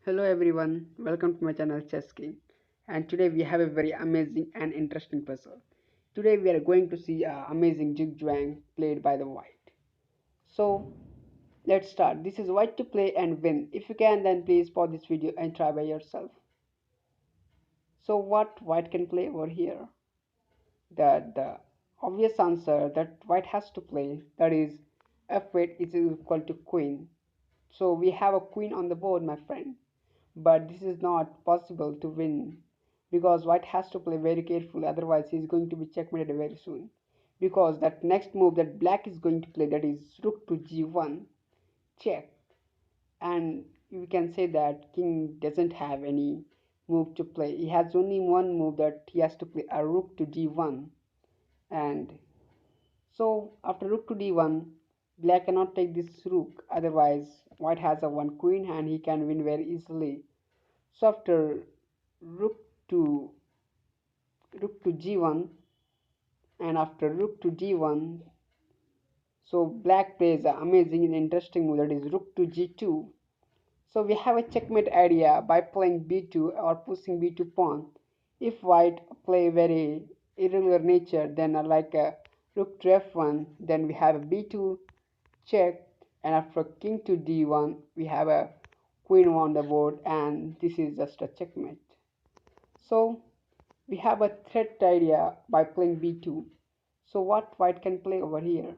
Hello everyone, welcome to my channel Chess King, and today we have a very amazing and interesting puzzle. Today we are going to see amazing Jig played by the white. So let's start. This is white to play and win. If you can, then please pause this video and try by yourself. So what white can play over here? The obvious answer that white has to play, that is f8 is equal to queen. So we have a queen on the board, my friend. But this is not possible to win because white has to play very carefully, otherwise he's going to be checkmated very soon. Because that next move that black is going to play, that is rook to g1 check, and you can say that king doesn't have any move to play. He has only one move, that he has to play a rook to d1. And so after rook to d1, black cannot take this rook, otherwise white has a one queen and he can win very easily. So after rook to g1, and after rook to d1, so black plays an amazing and interesting move, that is rook to g2. So we have a checkmate idea by playing b2 or pushing b2 pawn. If white play very irregular nature, then like a rook to f1, then we have a b2 check, and after king to d1 we have a queen on the board, and this is just a checkmate. So we have a threat idea by playing b2. So what white can play over here?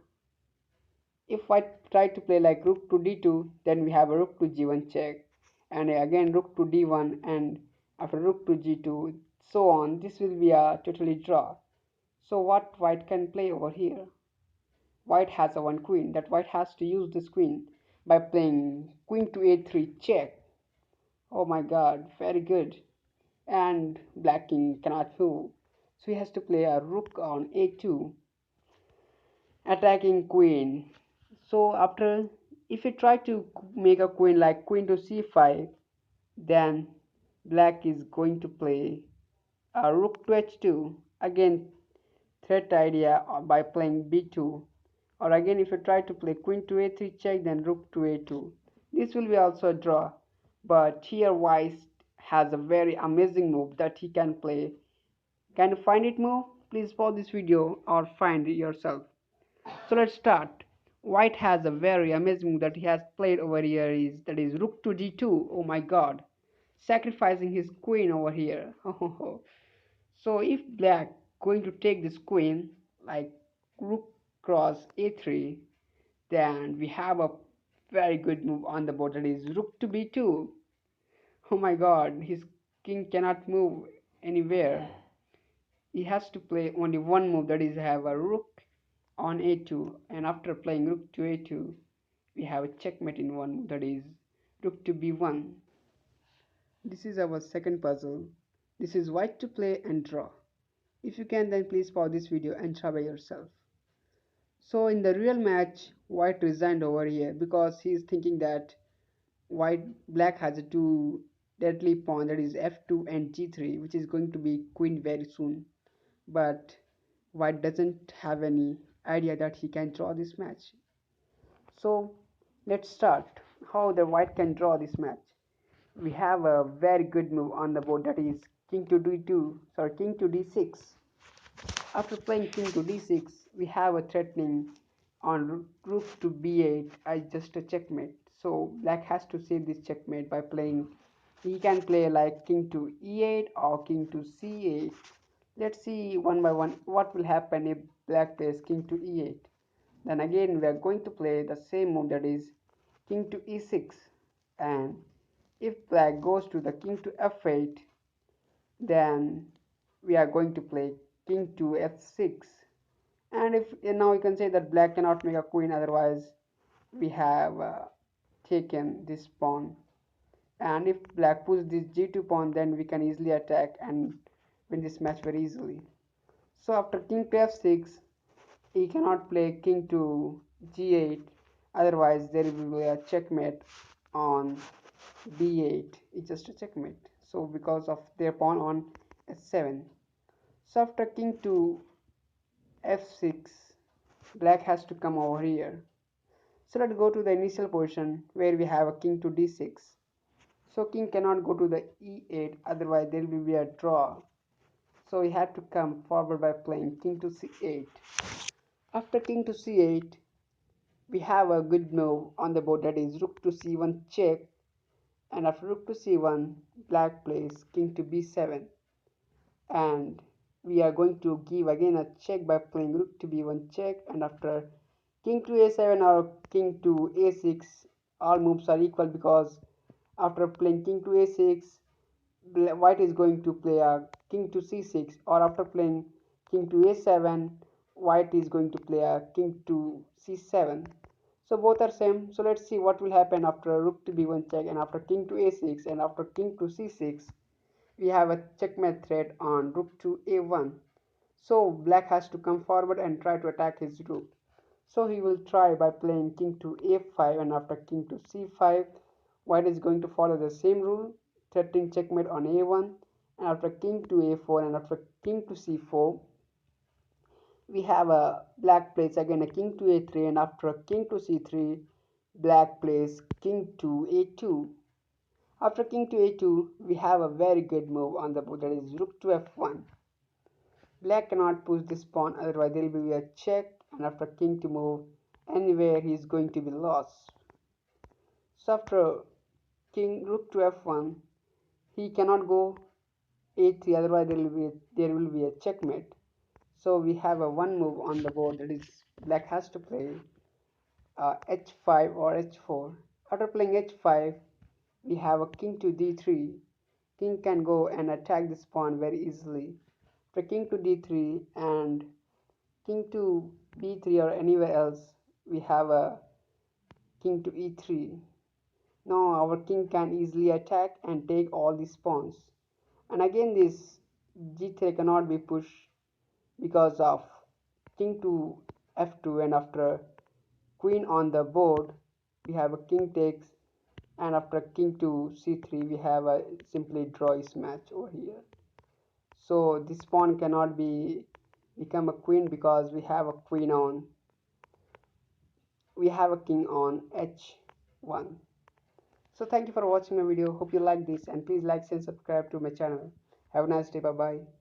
If white try to play like rook to d2, then we have a rook to g1 check, and again rook to d1, and after rook to g2, so on. This will be a totally draw. So what white can play over here? White has a one queen, that white has to use this queen by playing queen to a3 check. Oh my god, very good. And black king cannot move, so he has to play a rook on a2 attacking queen. So after, if you try to make a queen like queen to c5, then black is going to play a rook to h2, again threat idea by playing b2. Or again, if you try to play queen to a3 check, then rook to a2, this will be also a draw. But here white has a very amazing move that he can play. Can you find it move? Please pause this video or find it yourself. So let's start. White has a very amazing move that he has played over here, is that is rook to d2. Oh my god, sacrificing his queen over here. So if black going to take this queen like rook cross a3, then we have a very good move on the board, that is rook to b2. Oh my god, his king cannot move anywhere. He has to play only one move, that is have a rook on a2, and after playing rook to a2 we have a checkmate in one move, that is rook to b1. This is our second puzzle. This is white to play and draw. If you can, then please pause this video and try by yourself. So in the real match, white resigned over here because he is thinking that black has a two deadly pawn, that is f2 and g3, which is going to be queen very soon. But white doesn't have any idea that he can draw this match. So let's start how the white can draw this match. We have a very good move on the board, that is king to d2, sorry, king to d6. After playing king to d6, we have a threatening on rook to b8 as just a checkmate. So black has to save this checkmate by playing, he can play like king to e8 or king to c8. Let's see one by one what will happen if black plays king to e8. Then again we are going to play the same move, that is king to e6, and if black goes to the king to f8, then we are going to play king to f6. And if now you can say that black cannot make a queen, otherwise we have taken this pawn, and if black puts this g2 pawn, then we can easily attack and win this match very easily. So after king to f6, he cannot play king to g8, otherwise there will be a checkmate on b8. It's just a checkmate, so because of their pawn on s7. So after king to f6, black has to come over here. So let's go to the initial position where we have a king to d6. So king cannot go to the e8, otherwise there will be a draw. So he had to come forward by playing king to c8. After king to c8, we have a good move on the board, that is rook to c1 check, and after rook to c1, black plays king to b7, and we are going to give again a check by playing rook to b1 check, and after king to a7 or king to a6, all moves are equal because after playing king to a6, white is going to play a king to c6, or after playing king to a7, white is going to play a king to c7. So both are same. So let's see what will happen after rook to b1 check, and after king to a6, and after king to c6, we have a checkmate threat on rook to a1. So black has to come forward and try to attack his rook. So he will try by playing king to a5, and after king to c5, white is going to follow the same rule, threatening checkmate on a1, and after king to a4, and after king to c4, we have a black plays again a king to a3, and after king to c3, black plays king to a2. After king to a2, we have a very good move on the board, that is rook to f1. Black cannot push this pawn, otherwise there will be a check, and after king to move anywhere, he is going to be lost. So after king rook to f1, he cannot go a3, otherwise there will be a checkmate. So we have a one move on the board, that is black has to play h5 or h4. After playing h5, we have a king to d3. King can go and attack this pawn very easily. After king to d3 and king to b3 or anywhere else, we have a king to e3. Now our king can easily attack and take all these pawns. And again this g3 cannot be pushed because of king to f2, and after queen on the board, we have a king takes, and after king to c3, we have a simply draw is match over here. So this pawn cannot be become a queen because we have a king on h1. So thank you for watching my video. Hope you like this, and please like and subscribe to my channel. Have a nice day. Bye bye.